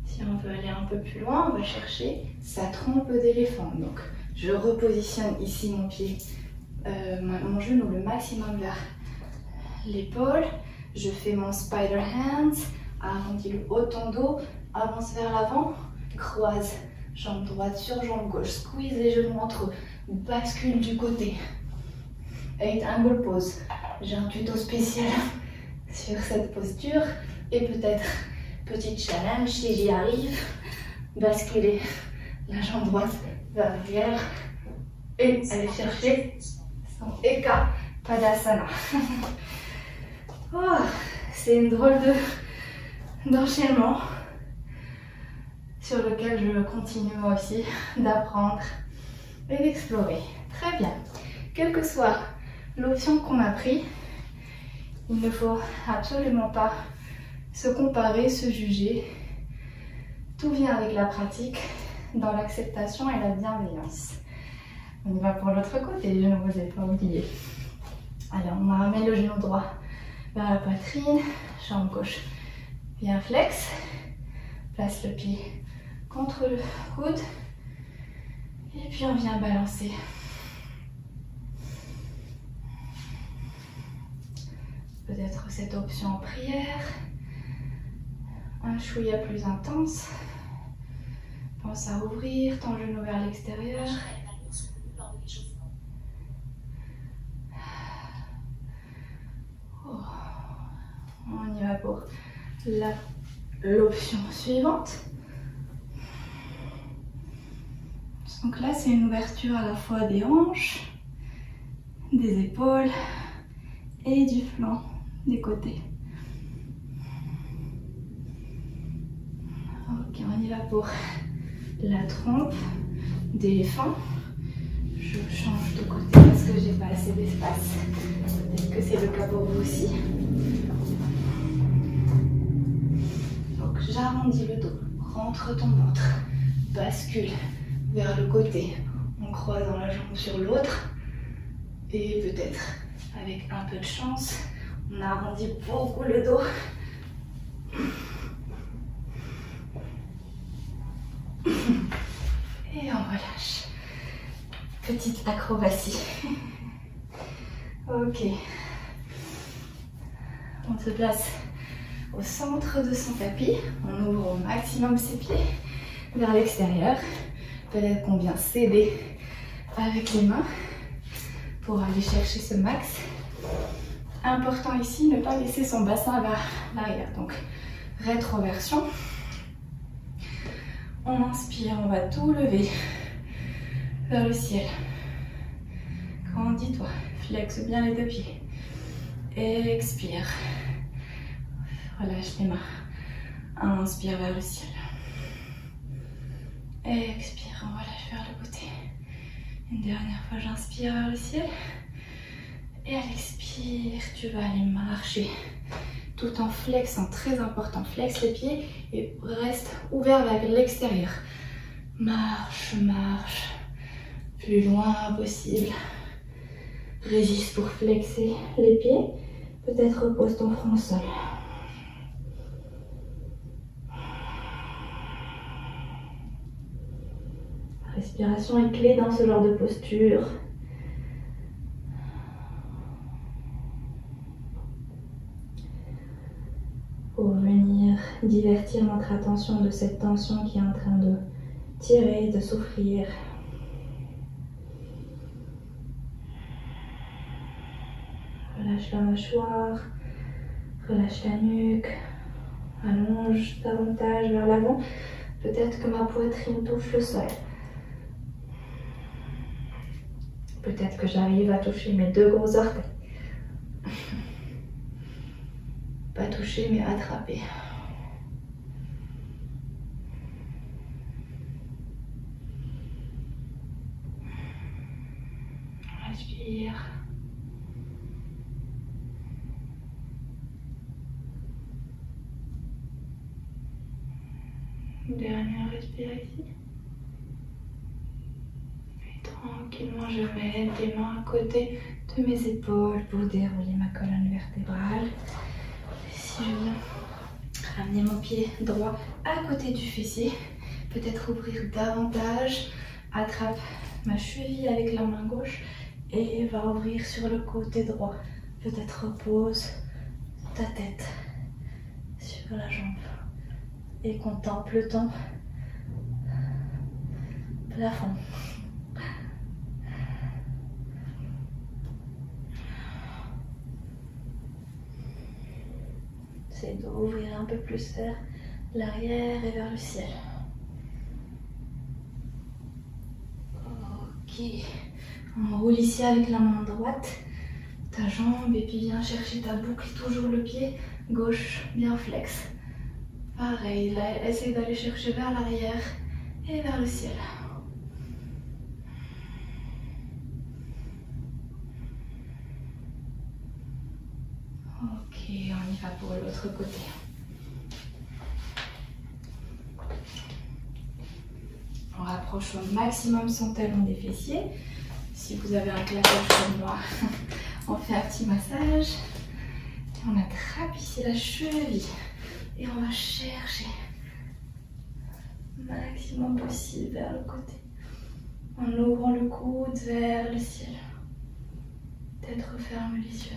Si on veut aller un peu plus loin, on va chercher sa trompe d'éléphant. Donc, je repositionne ici mon pied, mon genou le maximum vers l'épaule. Je fais mon spider hands, arrondis le haut de ton dos, avance vers l'avant, croise. Jambe droite sur jambe gauche, squeeze les genoux entre eux, bascule du côté. 8 angle pose. J'ai un tuto spécial sur cette posture et peut-être petit challenge si j'y arrive. Basculer la jambe droite vers l'arrière et aller chercher son Eka Padasana. Oh, c'est une drôle d'enchaînement sur lequel je continue moi aussi d'apprendre et d'explorer. Très bien. Quelle que soit l'option qu'on a prise, il ne faut absolument pas se comparer, se juger. Tout vient avec la pratique, dans l'acceptation et la bienveillance. On y va pour l'autre côté, je ne vous ai pas oublié. Allez, on ramène le genou droit vers la poitrine, jambe gauche bien flex. Place le pied contre le coude et puis on vient balancer. Peut-être cette option en prière, un chouïa plus intense. Pense à ouvrir ton genou vers l'extérieur. Oh. On y va pour l'option suivante. Donc là, c'est une ouverture à la fois des hanches, des épaules et du flanc, des côtés. Ok, on y va pour la trompe d'éléphant. Je change de côté parce que j'ai pas assez d'espace. Peut-être que c'est le cas pour vous aussi. Donc j'arrondis le dos, rentre ton ventre, bascule vers le côté, en croisant la jambe sur l'autre et peut-être avec un peu de chance, on arrondit beaucoup le dos. Et on relâche. Petite acrobatie. Ok. On se place au centre de son tapis. On ouvre au maximum ses pieds vers l'extérieur. Peut-être qu'on vient s'aider avec les mains pour aller chercher ce max. Important ici, ne pas laisser son bassin vers l'arrière. Donc, rétroversion. On inspire, on va tout lever vers le ciel. Grandis-toi, flexe bien les deux pieds. Expire. Relâche les mains. Inspire vers le ciel. Expire, on relâche vers le côté. Une dernière fois, j'inspire vers le ciel. Et à l'expire, tu vas aller marcher tout en flexant, très important. Flexe les pieds et reste ouvert vers l'extérieur. Marche, marche, plus loin possible. Résiste pour flexer les pieds. Peut-être repose ton front au sol. Respiration est clé dans ce genre de posture. Pour venir divertir notre attention de cette tension qui est en train de tirer, de souffrir. Relâche la mâchoire, relâche la nuque, allonge davantage vers l'avant. Peut-être que ma poitrine touche le sol. Peut-être que j'arrive à toucher mes deux gros orteils. Pas toucher mais attraper. Respire. Dernière respire ici. Et tranquillement, je mets les mains à côté de mes épaules pour dérouler ma colonne vertébrale. Si je viens ramener mon pied droit à côté du fessier, peut-être ouvrir davantage, attrape ma cheville avec la main gauche et va ouvrir sur le côté droit. Peut-être repose ta tête sur la jambe et contemple ton plafond. C'est d'ouvrir un peu plus vers l'arrière et vers le ciel. Ok. On roule ici avec la main droite, ta jambe, et puis viens chercher ta boucle, toujours le pied gauche bien flex. Pareil, là, essaye d'aller chercher vers l'arrière et vers le ciel. Ok, on y va pour l'autre côté. On rapproche au maximum son talon des fessiers. Si vous avez un claquage comme moi, on fait un petit massage. Et on attrape ici la cheville. Et on va chercher maximum possible vers le côté. En ouvrant le coude vers le ciel. Peut-être ferme les yeux.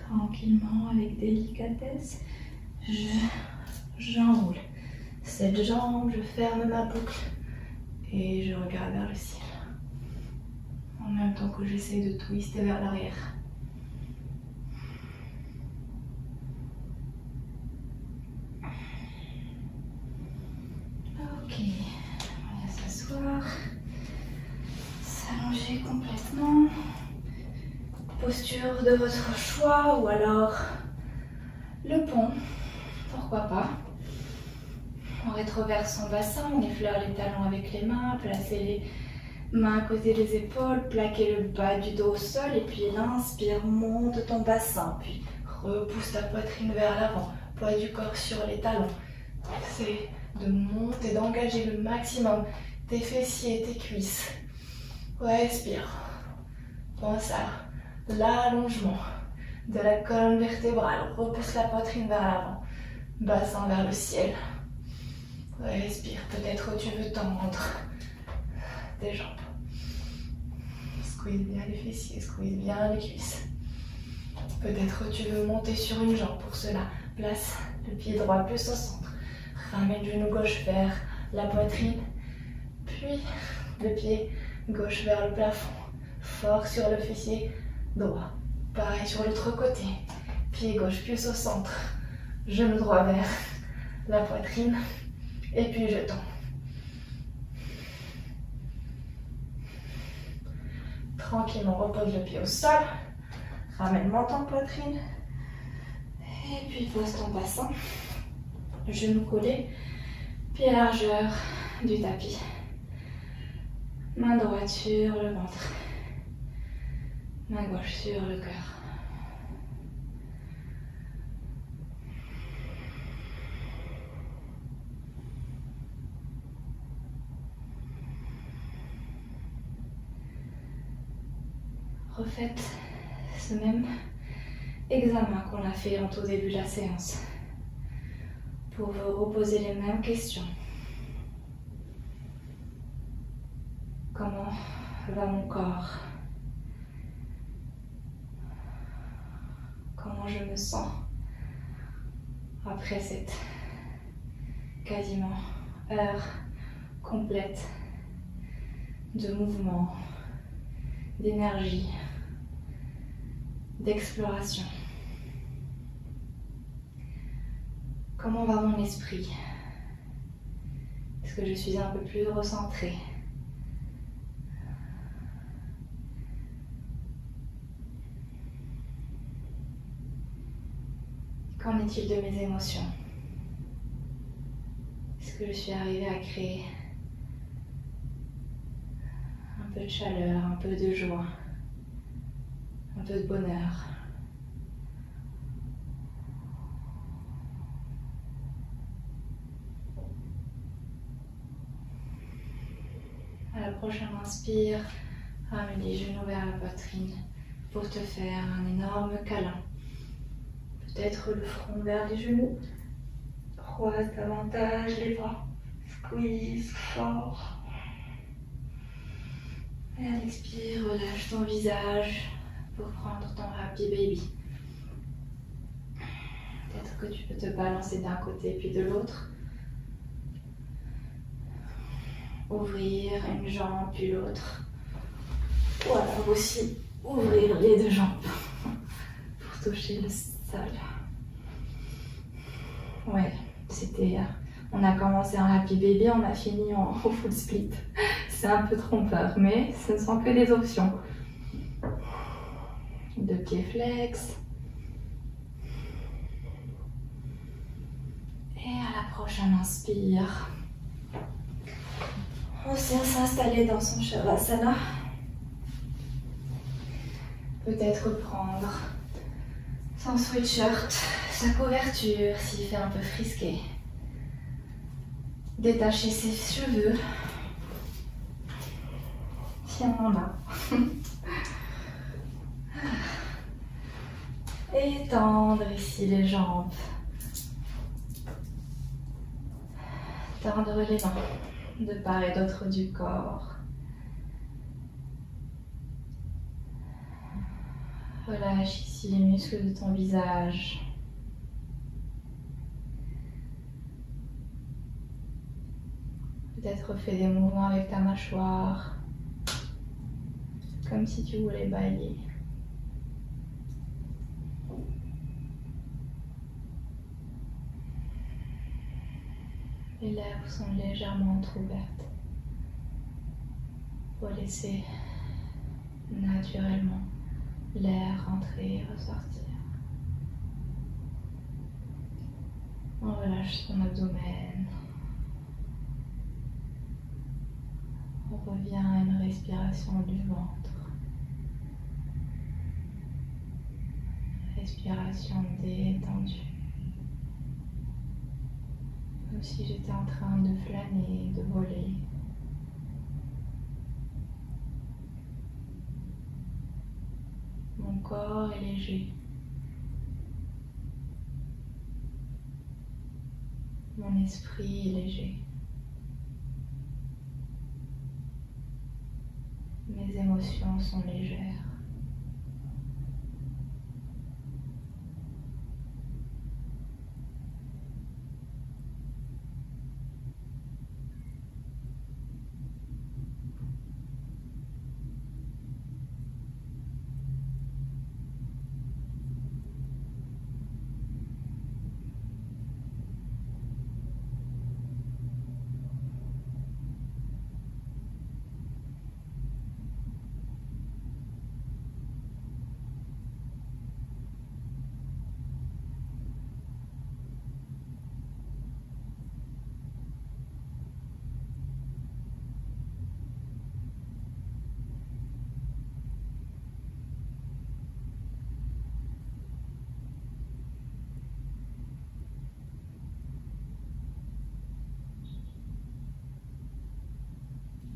Tranquillement, avec délicatesse, j'enroule cette jambe, je ferme ma boucle et je regarde vers le ciel. En même temps que j'essaie de twister vers l'arrière. Ok, on va s'asseoir, s'allonger complètement. Posture de votre choix ou alors le pont, pourquoi pas. On rétroverse son bassin, on effleure les talons avec les mains, placer les mains à côté des épaules, plaquer le bas du dos au sol et puis l'inspire, monte ton bassin, puis repousse ta poitrine vers l'avant, poids du corps sur les talons. C'est de monter, d'engager le maximum tes fessiers et tes cuisses. Ouais, expire. Pense à l'allongement de la colonne vertébrale. Repousse la poitrine vers l'avant. Bassin vers le ciel. Respire. Peut-être tu veux tendre tes jambes. Squeeze bien les fessiers, squeeze bien les cuisses. Peut-être tu veux monter sur une jambe. Pour cela, place le pied droit plus au centre. Ramène le genou gauche vers la poitrine. Puis le pied gauche vers le plafond. Fort sur le fessier droit. Pareil sur l'autre côté. Pied gauche plus au centre. Genou droit vers la poitrine. Et puis je tends. Tranquillement, repose le pied au sol. Ramène menton poitrine. Et puis pose ton bassin. Genou collé. Pied largeur du tapis. Main droite sur le ventre. Main gauche sur le cœur. Refaites ce même examen qu'on a fait en tout début de la séance pour vous reposer les mêmes questions. Comment va mon corps? Comment je me sens après cette quasiment heure complète de mouvement, d'énergie, d'exploration. Comment va mon esprit? Est-ce que je suis un peu plus recentrée? Qu'en est-il de mes émotions? Est-ce que je suis arrivée à créer un peu de chaleur, un peu de joie, un peu de bonheur? À la prochaine inspire, ramène les genoux vers la poitrine pour te faire un énorme câlin. Peut-être le front vers les genoux. Croise davantage les bras. Squeeze fort. Et à l'expire, relâche ton visage pour prendre ton happy baby. Peut-être que tu peux te balancer d'un côté puis de l'autre. Ouvrir une jambe puis l'autre. Ou alors aussi ouvrir les deux jambes pour toucher le sol. Ouais, c'était... On a commencé en happy baby, on a fini en full split. C'est un peu trompeur, mais ce ne sont que des options. Deux pieds flex. Et à la prochaine inspire. On vient s'installer dans son Shavasana. Peut-être prendre son sweatshirt, sa couverture s'il fait un peu frisqué. Détacher ses cheveux. Si on en a. Étendre ici les jambes. Tendre les mains de part et d'autre du corps. Relâche ici les muscles de ton visage. Peut-être fais des mouvements avec ta mâchoire, comme si tu voulais bâiller. Les lèvres sont légèrement entrouvertes pour laisser naturellement l'air rentrer et ressortir. On relâche son abdomen. On revient à une respiration du ventre. Respiration détendue. Comme si j'étais en train de flâner, de voler. Mon corps est léger. Mon esprit est léger. Mes émotions sont légères.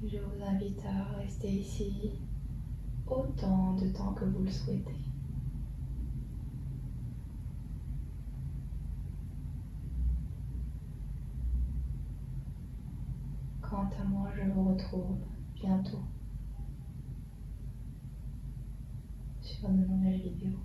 Je vous invite à rester ici autant de temps que vous le souhaitez. Quant à moi, je vous retrouve bientôt sur de nouvelles vidéos.